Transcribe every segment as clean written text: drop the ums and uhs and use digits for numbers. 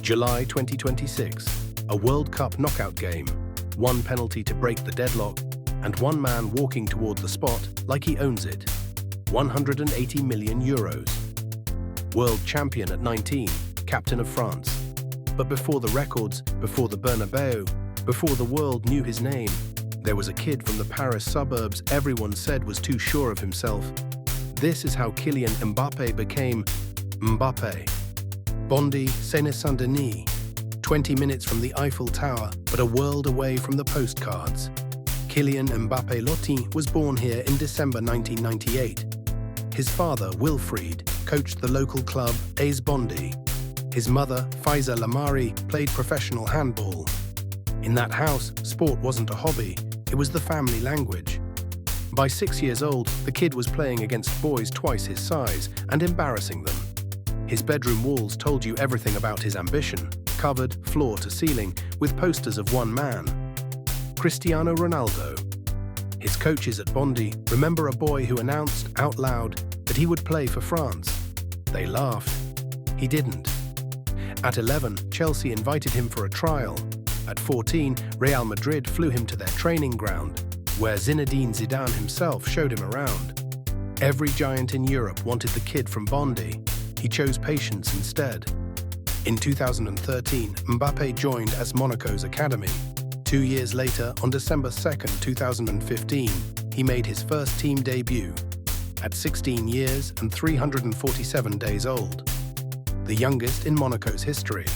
July 2026, a World Cup knockout game, one penalty to break the deadlock, and one man walking toward the spot like he owns it. 180 million euros. World champion at 19, captain of France. But before the records, before the Bernabeu, before the world knew his name, there was a kid from the Paris suburbs everyone said was too sure of himself. This is how Kylian Mbappe became Mbappe. Bondy, Seine-Saint-Denis, 20 minutes from the Eiffel Tower, but a world away from the postcards. Kylian Mbappe Lotin was born here in December 1998. His father, Wilfried, coached the local club AS Bondy. His mother, Faiza Lamari, played professional handball. In that house, sport wasn't a hobby, it was the family language. By 6 years old, the kid was playing against boys twice his size and embarrassing them. His bedroom walls told you everything about his ambition, covered floor to ceiling with posters of one man, Cristiano Ronaldo. His coaches at Bondy remember a boy who announced out loud that he would play for France. They laughed. He didn't. At 11, Chelsea invited him for a trial. At 14, Real Madrid flew him to their training ground, where Zinedine Zidane himself showed him around. Every giant in Europe wanted the kid from Bondy. He chose patience instead. In 2013, Mbappe joined AS Monaco's academy. 2 years later, on December 2, 2015, he made his first team debut. At 16 years and 347 days old. The youngest in Monaco's history.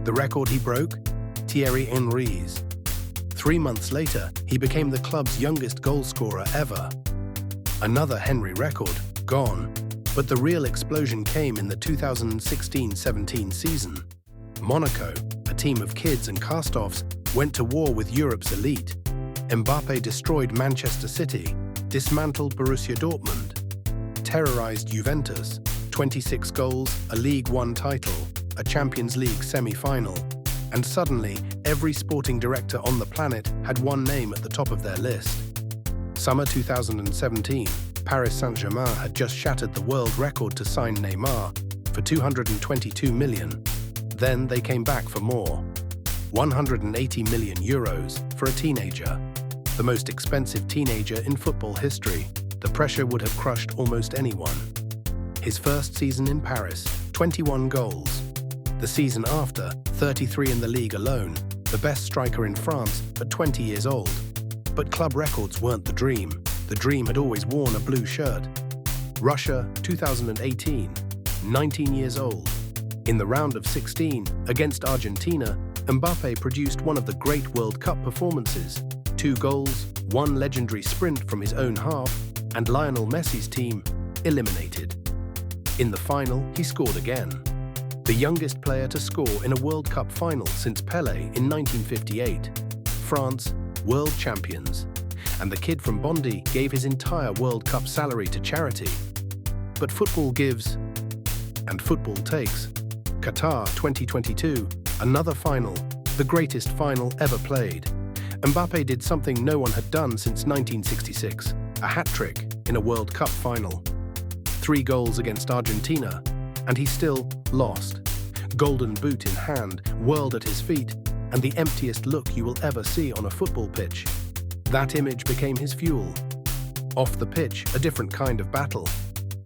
The record he broke? Thierry Henry's. 3 months later, he became the club's youngest goalscorer ever. Another Henry record, gone. But the real explosion came in the 2016-17 season. Monaco, a team of kids and cast-offs, went to war with Europe's elite. Mbappe destroyed Manchester City, dismantled Borussia Dortmund, terrorized Juventus, 26 goals, a League One title, a Champions League semi-final, and suddenly every sporting director on the planet had one name at the top of their list. Summer 2017, Paris Saint-Germain had just shattered the world record to sign Neymar for 222 million. Then they came back for more. 180 million euros for a teenager. The most expensive teenager in football history. The pressure would have crushed almost anyone. His first season in Paris, 21 goals. The season after, 33 in the league alone, the best striker in France at 20 years old. But club records weren't the dream. The dream had always worn a blue shirt. Russia, 2018, 19 years old. In the round of 16, against Argentina, Mbappe produced one of the great World Cup performances. 2 goals, 1 legendary sprint from his own half, and Lionel Messi's team eliminated. In the final, he scored again. The youngest player to score in a World Cup final since Pelé in 1958. France, world champions. And the kid from Bondy gave his entire World Cup salary to charity. But football gives, and football takes. Qatar 2022, another final, the greatest final ever played. Mbappe did something no one had done since 1966, a hat-trick in a World Cup final. 3 goals against Argentina, and he still lost. Golden boot in hand, world at his feet, and the emptiest look you will ever see on a football pitch. That image became his fuel. Off the pitch, a different kind of battle.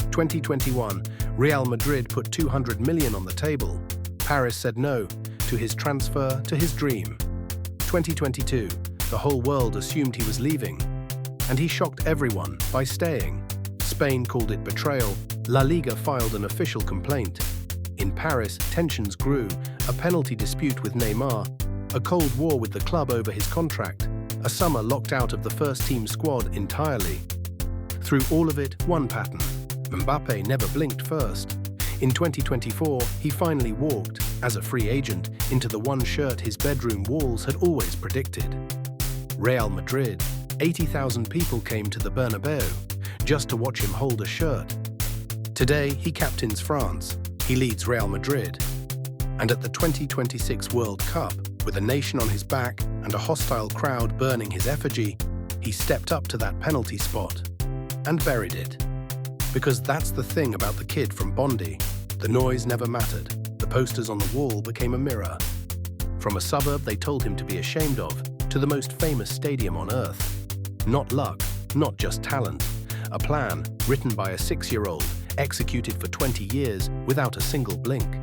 2021, Real Madrid put 200 million on the table. Paris said no to his transfer, to his dream. 2022, the whole world assumed he was leaving. And he shocked everyone by staying. Spain called it betrayal. La Liga filed an official complaint. In Paris, tensions grew, a penalty dispute with Neymar, a cold war with the club over his contract, a summer locked out of the first-team squad entirely. Through all of it, one pattern. Mbappe never blinked first. In 2024, he finally walked, as a free agent, into the one shirt his bedroom walls had always predicted. Real Madrid. 80,000 people came to the Bernabeu, just to watch him hold a shirt. Today, he captains France. He leads Real Madrid. And at the 2026 World Cup, with a nation on his back and a hostile crowd burning his effigy, he stepped up to that penalty spot and buried it. Because that's the thing about the kid from Bondy. The noise never mattered. The posters on the wall became a mirror. From a suburb they told him to be ashamed of, to the most famous stadium on earth. Not luck, not just talent. A plan, written by a 6-year-old, executed for 20 years without a single blink.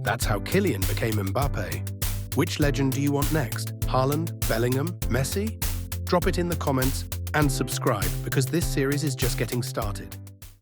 That's how Kylian became Mbappe. Which legend do you want next? Haaland, Bellingham, Messi? Drop it in the comments and subscribe because this series is just getting started.